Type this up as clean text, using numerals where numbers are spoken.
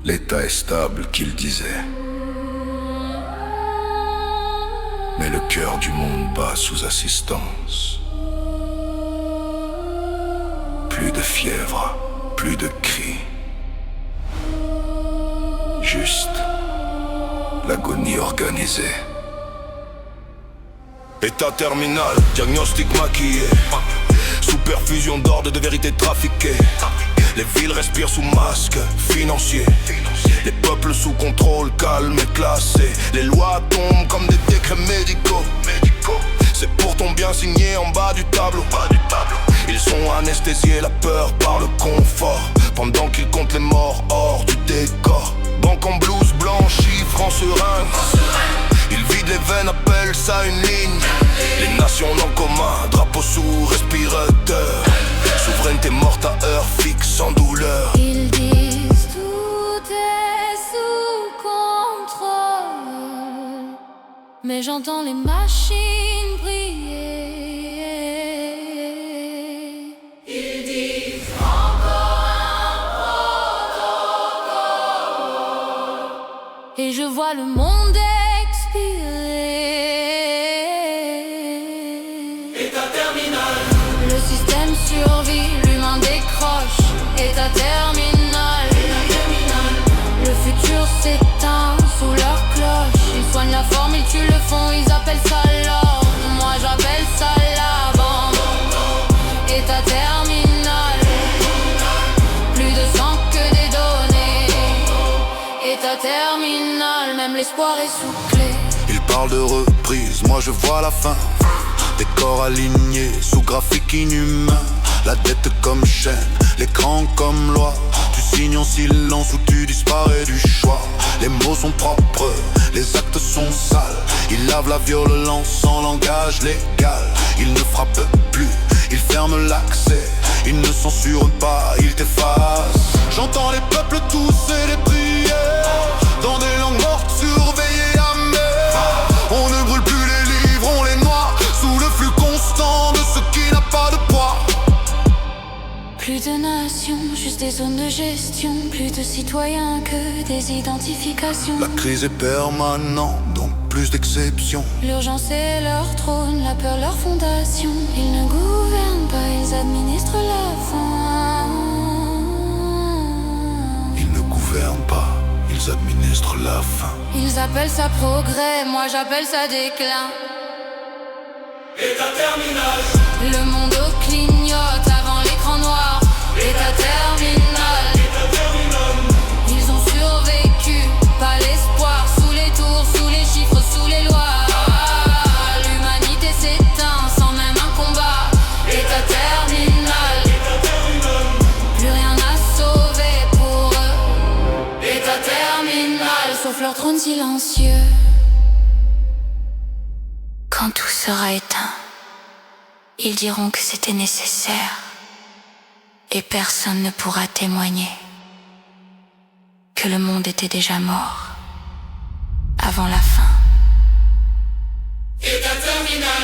L'état est stable, qu'il disait. Mais le cœur du monde bat sous assistance. Plus de fièvre, plus de cris. Juste l'agonie organisée. État terminal, diagnostic maquillé. Sous perfusion d'ordre de vérité trafiquée. Les villes respirent sous masque financier. Les peuples sous contrôle, calme et classé. Les lois tombent comme des décrets médicaux. C'est pour ton bien signé en bas du tableau. Ils sont anesthésiés, la peur par le confort. Pendant qu'ils comptent les morts hors du décor. Banque en blouse blanche, chiffres en seringue. Ils vident les veines, appellent ça une ligne. Les nations en commun, drapeau sous respirateur. Souveraineté morte à heure fixe, sans douleur. Ils disent tout est sous contrôle, mais j'entends les machines prier. Ils disent encore un protocole, et je vois le monde expirer. État terminal. Le système survit, l'humain décroche. État terminal. Le futur s'éteint sous leur cloche. Ils soignent la forme, ils tuent le fond, ils appellent ça l'ordre. Moi j'appelle ça la bande. État terminal. Plus de sang que des données. État terminal, même l'espoir est sous clé. Ils parlent de reprise, moi je vois la fin. Des corps alignés sous graphique inhumain. La dette comme chaîne, l'écran comme loi. Tu signes en silence ou tu disparais du choix. Les mots sont propres, les actes sont sales. Ils lavent la violence en langage légal. Ils ne frappent plus, ils ferment l'accès. Ils ne censurent pas, ils t'effacent. J'entends les peuples tousser les prières dans des langues mortes surveillées amères. On ne brûle plus les livres, on les noie sous le flux constant de ce qui n'a pas de poids. Plus de nations, juste des zones de gestion. Plus de citoyens que des identifications. La crise est permanente, donc plus d'exceptions. L'urgence est leur trône, la peur leur fondation. Ils ne gouvernent pas, ils administrent la faim. Ils ne gouvernent pas, ils administrent la faim. Ils appellent ça progrès, moi j'appelle ça déclin. État terminal. Le monde clignote avant l'écran noir. État terminal. Ils ont survécu, pas l'espoir. Sous les tours, sous les chiffres, sous les lois. L'humanité s'éteint sans même un combat. État terminal. Plus rien à sauver pour eux. État terminal. Sauf leur trône silencieux. Quand tout sera éteint, ils diront que c'était nécessaire. Et personne ne pourra témoigner que le monde était déjà mort avant la fin. État terminal.